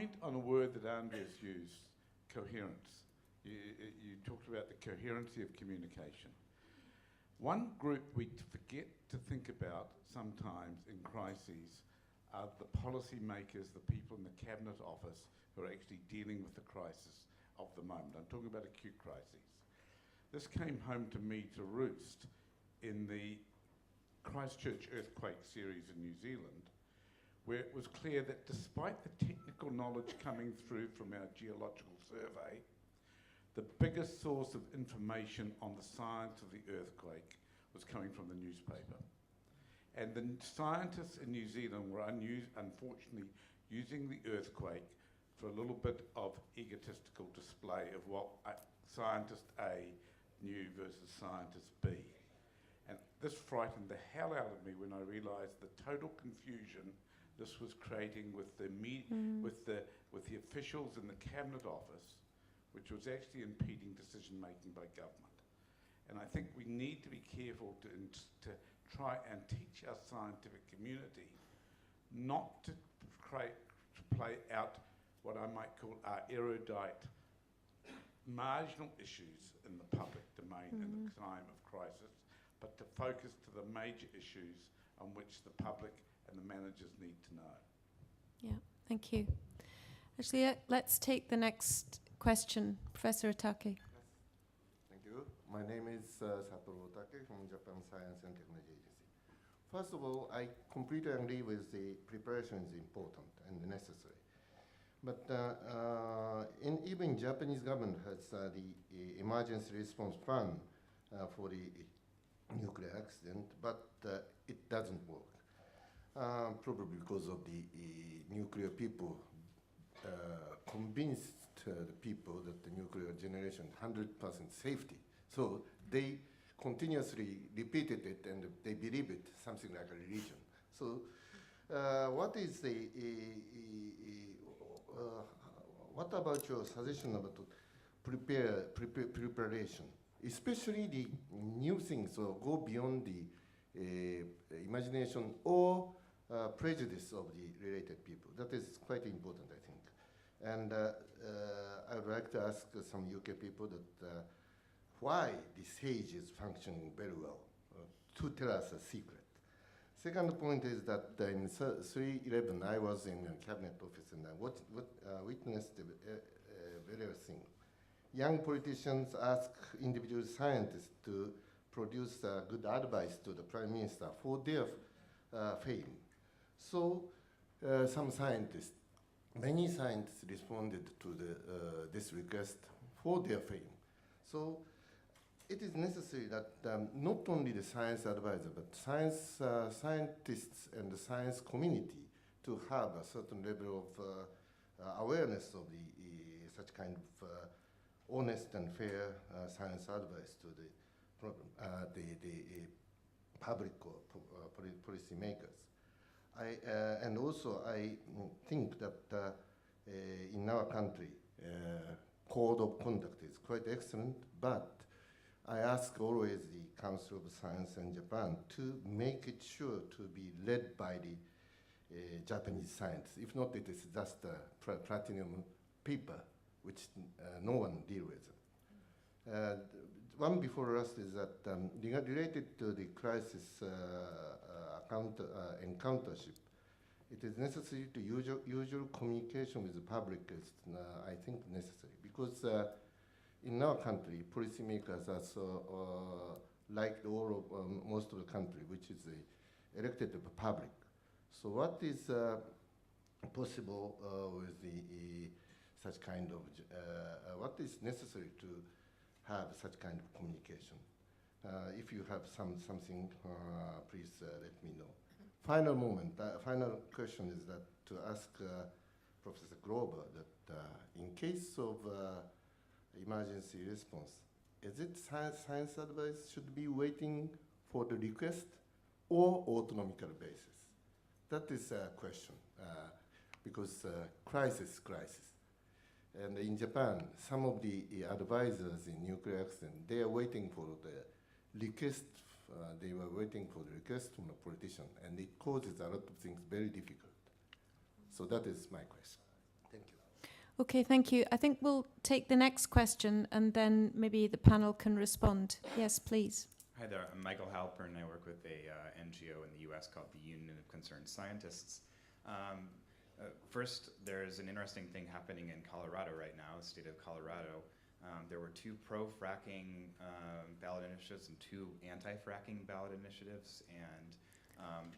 point on a word that Andreas used, coherence. You talked about the coherency of communication. One group we forget to think about sometimes in crises are the policy makers, the people in the Cabinet Office who are actually dealing with the crisis of the moment. I'm talking about acute crises. This came home to me to roost in the Christchurch earthquake series in New Zealand, where it was clear that despite the technical knowledge coming through from our geological survey, the biggest source of information on the science of the earthquake was coming from the newspaper. And the scientists in New Zealand were unfortunately using the earthquake for a little bit of egotistical display of what scientist A knew versus scientist B. And this frightened the hell out of me when I realised the total confusion this was creating with the officials in the Cabinet Office, which was actually impeding decision making by government. And I think we need to be careful to try and teach our scientific community not to play out what I might call our erudite marginal issues in the public domain in the time of crisis, but to focus to the major issues on which the public and the managers need to know. Yeah, thank you. Actually, let's take the next question. Professor Otake. Thank you. My name is Satoru Otake from Japan Science and Technology Agency. First of all, I completely agree with the preparation is important and necessary. But even Japanese government has the emergency response plan for the nuclear accident, but it doesn't work. Probably because of the nuclear people convinced the people that the nuclear generation 100% safety. So they continuously repeated it and they believe it, something like a religion. So what is the, what about your suggestion about preparation? Especially the new things or go beyond the imagination or prejudice of the related people. That is quite important, I think. And I would like to ask some UK people that why the SAGE is functioning very well, to tell us a secret. Second point is that in 3/11, I was in the cabinet office and I witnessed various things. Young politicians ask individual scientists to produce good advice to the prime minister for their fame. So some scientists, many scientists responded to this request for their fame. So it is necessary that not only the science advisor, but scientists and the science community to have a certain level of awareness of the such kind of honest and fair science advice to the problem, the public or policy makers. And also I think that in our country, code of conduct is quite excellent, but I ask always the Council of Science in Japan to make it sure to be led by the Japanese scientists. If not, it is just a platinum paper, which no one deals with. One before us is that related to the crisis encountership, it is necessary to usual communication with the public is, I think, necessary. Because in our country, policymakers are so, like all of, most of the country, which is elected to the public. So what is possible with the such kind of, what is necessary to have such kind of communication? If you have something, please let me know. Final moment, final question is that to ask Professor Glover that in case of emergency response, is it science advice should be waiting for the request or autonomical basis? That is a question because crisis. And in Japan, some of the advisors in nuclear accident, they are waiting for the request. They were waiting for the request from the politician, and it causes a lot of things very difficult. So that is my question. Thank you. Okay, thank you. I think we'll take the next question and then maybe the panel can respond. Yes, please. Hi there, I'm Michael Halpern. I work with a NGO in the US called the Union of Concerned Scientists. First, there's an interesting thing happening in Colorado right now, the state of Colorado. There were 2 pro-fracking ballot initiatives and 2 anti-fracking ballot initiatives, and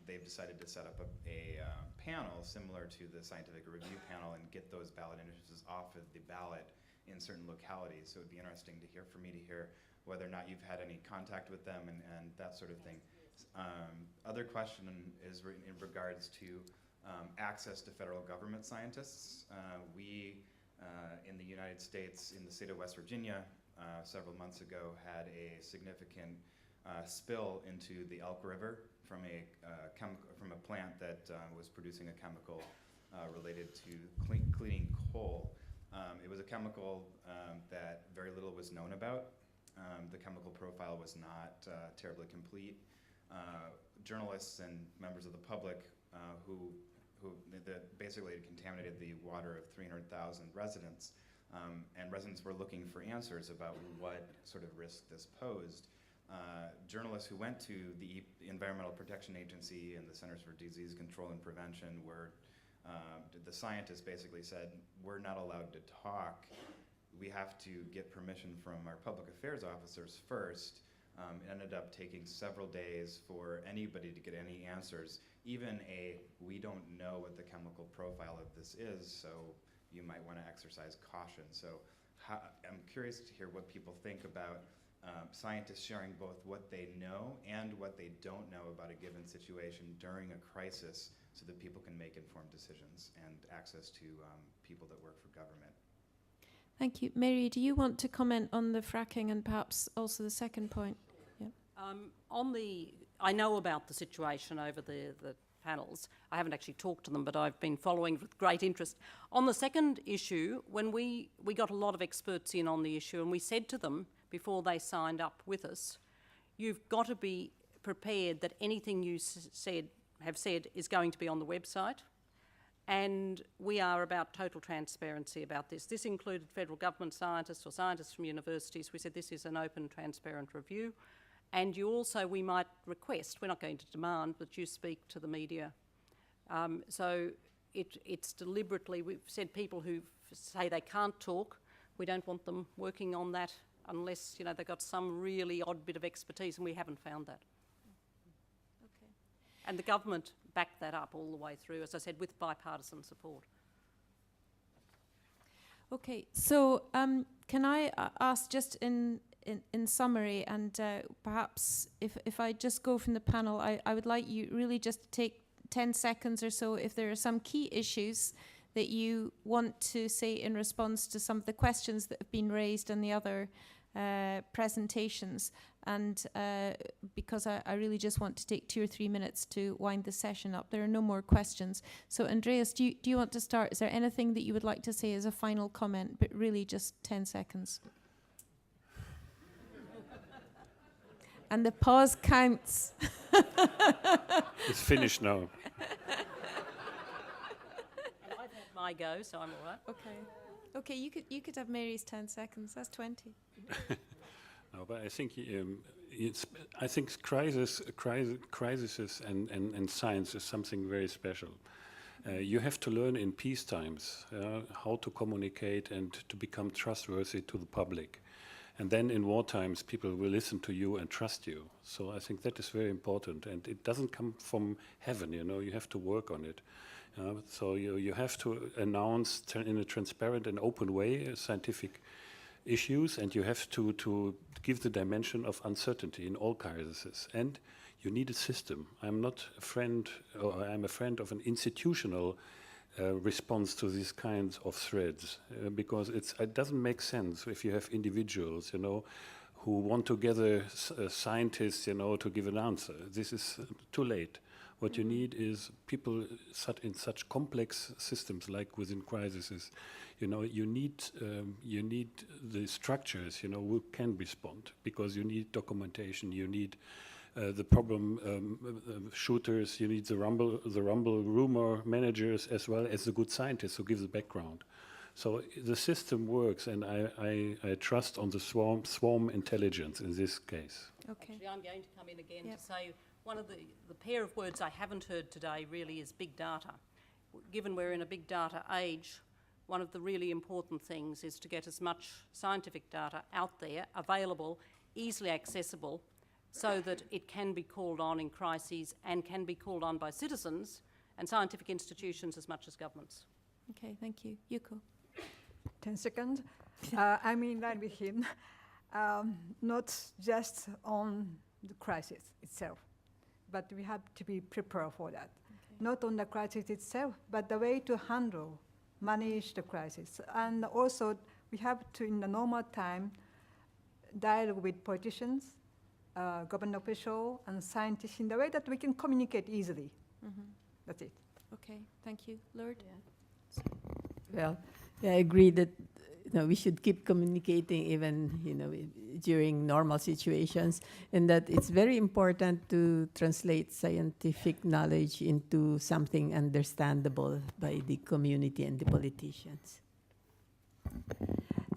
they've decided to set up a panel similar to the scientific review panel and get those ballot initiatives off of the ballot in certain localities. So it'd be interesting for me to hear whether or not you've had any contact with them and that sort of thing. Other question is in regards to access to federal government scientists. We in the United States, in the state of West Virginia, several months ago had a significant spill into the Elk River from a plant that was producing a chemical related to cleaning coal. It was a chemical that very little was known about. The chemical profile was not terribly complete. Journalists and members of the public who basically contaminated the water of 300,000 residents, and residents were looking for answers about what sort of risk this posed. Journalists who went to the Environmental Protection Agency and the Centers for Disease Control and Prevention the scientists basically said, we're not allowed to talk. We have to get permission from our public affairs officers first. It ended up taking several days for anybody to get any answers, even we don't know what the chemical profile of this is, so you might want to exercise caution. So I'm curious to hear what people think about scientists sharing both what they know and what they don't know about a given situation during a crisis so that people can make informed decisions and access to people that work for government. Thank you. Mary, do you want to comment on the fracking and perhaps also the second point? Yeah. I know about the situation over the panels. I haven't actually talked to them, but I've been following with great interest. On the second issue, when we got a lot of experts in on the issue, and we said to them before they signed up with us, you've got to be prepared that anything you have said is going to be on the website. And we are about total transparency about this. This included federal government scientists or scientists from universities. We said this is an open, transparent review. And we might request, we're not going to demand, that you speak to the media. So it's deliberately, we've said people who say they can't talk, we don't want them working on that unless, they've got some really odd bit of expertise, and we haven't found that. Okay. And the government backed that up all the way through, as I said, with bipartisan support. Okay, so can I ask just in summary, and perhaps if I just go from the panel, I would like you really just to take 10 seconds or so if there are some key issues that you want to say in response to some of the questions that have been raised in the other presentations, and because I really just want to take 2 or 3 minutes to wind the session up. There are no more questions. So Andreas, do you want to start? Is there anything that you would like to say as a final comment, but really just 10 seconds? And the pause counts. It's finished now. And I've had my go, so I'm all right. Okay, you could have Mary's 10 seconds. That's 20. No, but I think crises and science is something very special. You have to learn in peace times how to communicate and to become trustworthy to the public. And then in war times, people will listen to you and trust you. So I think that is very important. And it doesn't come from heaven, you have to work on it. So you have to announce in a transparent and open way scientific issues, and you have to give the dimension of uncertainty in all crises. And you need a system. I'm not a friend, or I'm a friend of an institutional response to these kinds of threats, because it doesn't make sense if you have individuals, who want to gather scientists, to give an answer. This is too late. What you need is people in such complex systems, like within crises. You need the structures, who can respond, because you need documentation. You need the problem shooters. You need the rumble rumor managers, as well as the good scientists who give the background. So the system works, and I trust on the swarm intelligence in this case. Okay. Actually, I'm going to come in again Yep. to say one of the pair of words I haven't heard today really is big data. Given we're in a big data age, one of the really important things is to get as much scientific data out there, available, easily accessible, so that it can be called on in crises and can be called on by citizens and scientific institutions as much as governments. Okay, thank you. Yuko. 10 seconds. I'm in line with him, not just on the crisis itself, but we have to be prepared for that. Okay. Not on the crisis itself, but the way to handle, manage the crisis. And also, we have to, in the normal time, dialogue with politicians, government officials, and scientists in the way that we can communicate easily. That's it. Okay, thank you. Lord? Well, yeah, I agree that we should keep communicating even during normal situations, and that it's very important to translate scientific knowledge into something understandable by the community and the politicians.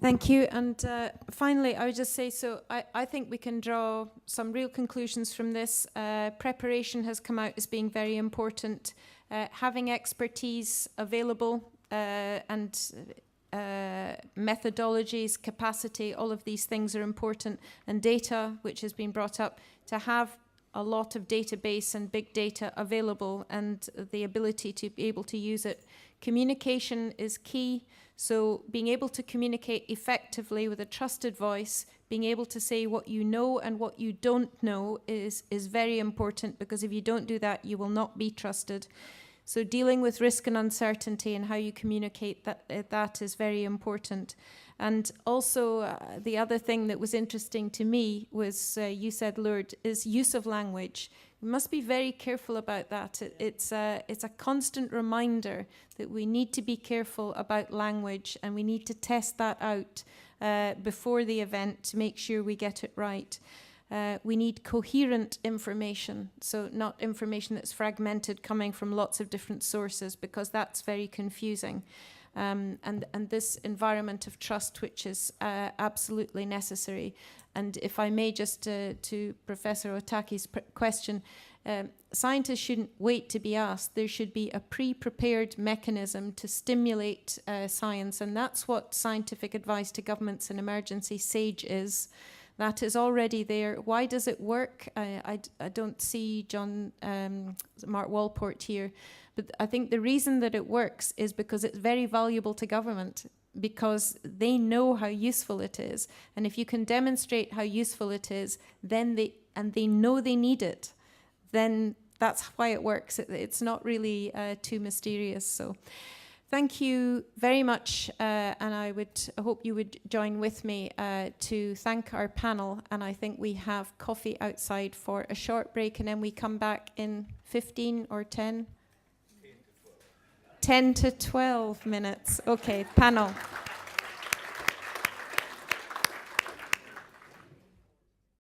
Thank you. And finally, I would just say, so I think we can draw some real conclusions from this. Preparation has come out as being very important. Having expertise available and methodologies, capacity, all of these things are important. And data, which has been brought up, to have a lot of database and big data available and the ability to be able to use it. Communication is key. So being able to communicate effectively with a trusted voice, being able to say what you know and what you don't know is very important, because if you don't do that, you will not be trusted. So dealing with risk and uncertainty and how you communicate that is very important. And also the other thing that was interesting to me was, you said, Lourdes, is use of language. We must be very careful about that. It's a constant reminder that we need to be careful about language, and we need to test that out before the event to make sure we get it right. We need coherent information, so not information that's fragmented coming from lots of different sources, because that's very confusing. And this environment of trust, which is absolutely necessary. And if I may, just to Professor Otaki's question, scientists shouldn't wait to be asked. There should be a pre-prepared mechanism to stimulate science, and that's what scientific advice to governments in emergency, SAGE, is. That is already there. Why does it work? I don't see Mark Walport here, but I think the reason that it works is because it's very valuable to government, because they know how useful it is. And if you can demonstrate how useful it is, then they know they need it, then that's why it works. It's not really too mysterious. So thank you very much, and I would hope you would join with me to thank our panel. And I think we have coffee outside for a short break, and then we come back in 15 or 10? 10 to 12 minutes. Okay, panel.